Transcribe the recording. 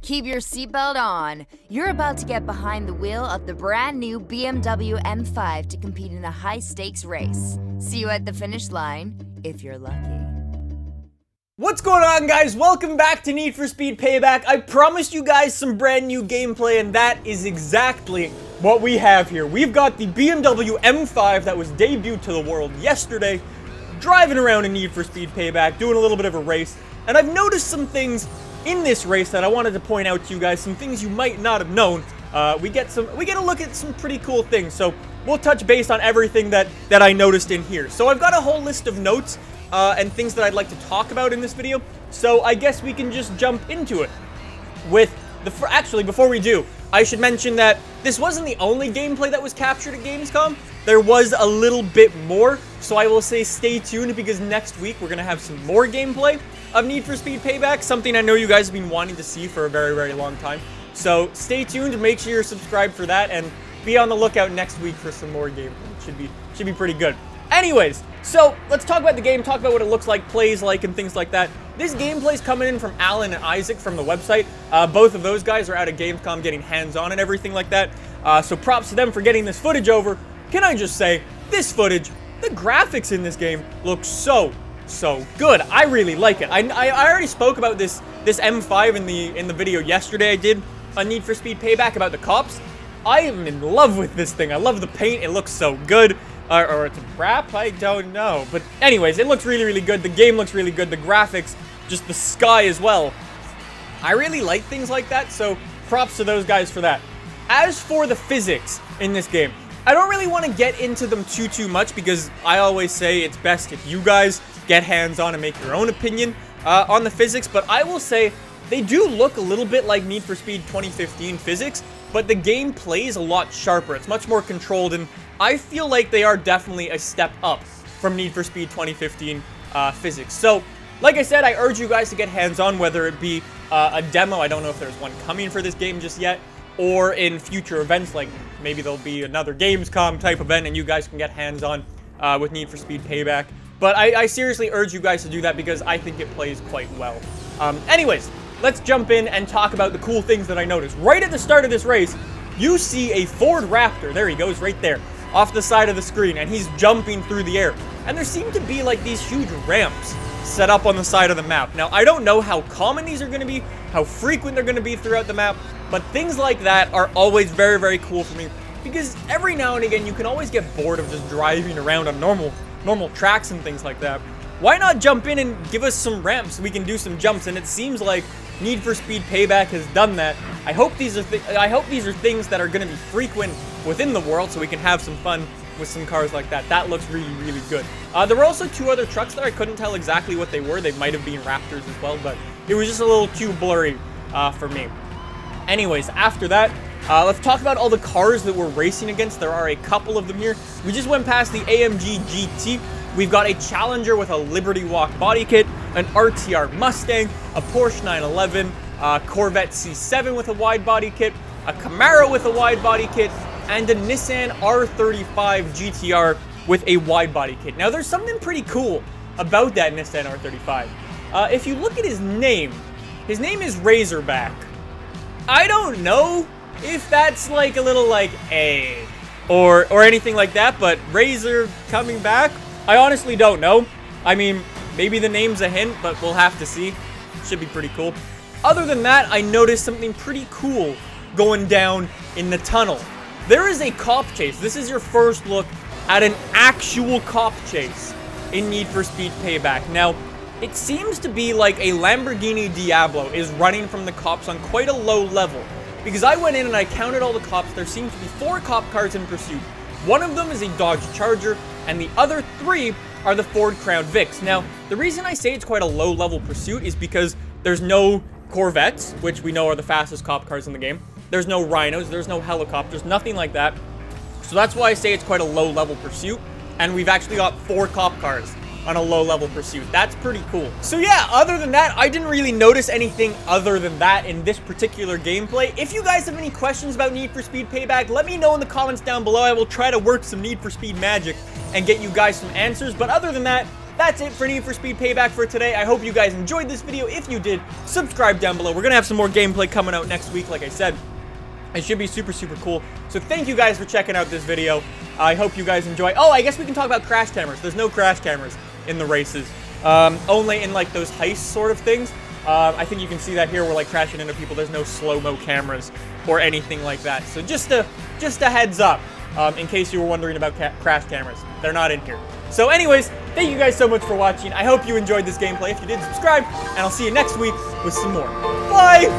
Keep your seatbelt on. You're about to get behind the wheel of the brand new BMW M5 to compete in a high-stakes race. See you at the finish line, if you're lucky. What's going on, guys? Welcome back to Need for Speed Payback. I promised you guys some brand new gameplay, and that is exactly what we have here. We've got the BMW M5 that was debuted to the world yesterday, driving around in Need for Speed Payback, doing a little bit of a race, and I've noticed some things in this race that I wanted to point out to you guys, some things you might not have known. We get a look at some pretty cool things, so we'll touch base on everything that I noticed in here. So I've got a whole list of notes and things that I'd like to talk about in this video, so I guess we can just jump into it. Actually, before we do, I should mention that this wasn't the only gameplay that was captured at Gamescom. There was a little bit more, so I will say stay tuned, because next week we're going to have some more gameplay of Need for Speed Payback, something I know you guys have been wanting to see for a very, very long time. So stay tuned, make sure you're subscribed for that, and be on the lookout next week for some more gameplay. It should be pretty good. Anyways, so let's talk about the game, talk about what it looks like, plays like, and things like that. This gameplay's coming in from Alan and Isaac from the website. Both of those guys are out at Gamescom getting hands-on and everything like that. So props to them for getting this footage over. Can I just say, this footage, the graphics in this game look so good. I really like it. I already spoke about this M5 in the video yesterday I did on Need for Speed Payback about the cops. I am in love with this thing. I love the paint. It looks so good. Or it's a wrap? I don't know. But anyways, it looks really, really good. The game looks really good. The graphics, just the sky as well. I really like things like that, so props to those guys for that. As for the physics in this game, I don't really want to get into them too much, because I always say it's best if you guys get hands-on and make your own opinion on the physics, but I will say they do look a little bit like Need for Speed 2015 physics, but the game plays a lot sharper. It's much more controlled, and I feel like they are definitely a step up from Need for Speed 2015 physics. So, like I said, I urge you guys to get hands-on, whether it be a demo. I don't know if there's one coming for this game just yet, or in future events, like maybe there'll be another Gamescom type event and you guys can get hands-on with Need for Speed Payback. But I seriously urge you guys to do that, because I think it plays quite well. Anyways, let's jump in and talk about the cool things that I noticed. Right at the start of this race, you see a Ford Raptor. There he goes, right there, off the side of the screen, and he's jumping through the air. And there seem to be like these huge ramps set up on the side of the map. Now, I don't know how common these are going to be, how frequent they're going to be throughout the map, but things like that are always very, very cool for me, because every now and again you can always get bored of just driving around on normal tracks and things like that. Why not jump in and give us some ramps so we can do some jumps? And it seems like Need for Speed Payback has done that. I hope these are things that are going to be frequent within the world, so we can have some fun with some cars like that. That looks really, really good. There were also two other trucks there. I couldn't tell exactly what they were. They might have been Raptors as well, but it was just a little too blurry for me. Anyways, after that, let's talk about all the cars that we're racing against. There are a couple of them here. We just went past the AMG GT. We've got a Challenger with a Liberty Walk body kit, an RTR Mustang, a Porsche 911, a Corvette C7 with a wide body kit, a Camaro with a wide body kit, and a Nissan R35 GTR with a wide body kit. Now, there's something pretty cool about that Nissan R35. If you look at his name is Razorback. I don't know if that's like a little like a or anything like that, but Razor coming back, I honestly don't know. I mean, maybe the name's a hint, but we'll have to see. Should be pretty cool. Other than that, I noticed something pretty cool going down in the tunnel. There is a cop chase. This is your first look at an actual cop chase in Need for Speed Payback. Now, it seems to be like a Lamborghini Diablo is running from the cops on quite a low level, because I went in and I counted all the cops. There seem to be 4 cop cars in pursuit. One of them is a Dodge Charger, and the other 3 are the Ford Crown Vics. Now, the reason I say it's quite a low-level pursuit is because there's no Corvettes, which we know are the fastest cop cars in the game. There's no Rhinos, there's no helicopters, nothing like that. So that's why I say it's quite a low-level pursuit, and we've actually got 4 cop cars on a low-level pursuit. That's pretty cool. So yeah, other than that, I didn't really notice anything other than that in this particular gameplay. If you guys have any questions about Need for Speed Payback, let me know in the comments down below. I will try to work some Need for Speed magic and get you guys some answers. But other than that, that's it for Need for Speed Payback for today. I hope you guys enjoyed this video. If you did, subscribe down below. We're going to have some more gameplay coming out next week, like I said. It should be super, super cool. So thank you guys for checking out this video. I hope you guys enjoy. Oh, I guess we can talk about crash cameras. There's no crash cameras in the races. Only in, like, those heist sort of things. I think you can see that here. We're, like, crashing into people. There's no slow-mo cameras or anything like that. So just a heads up, in case you were wondering about crash cameras. They're not in here. So anyways, thank you guys so much for watching. I hope you enjoyed this gameplay. If you did, subscribe, and I'll see you next week with some more. Bye!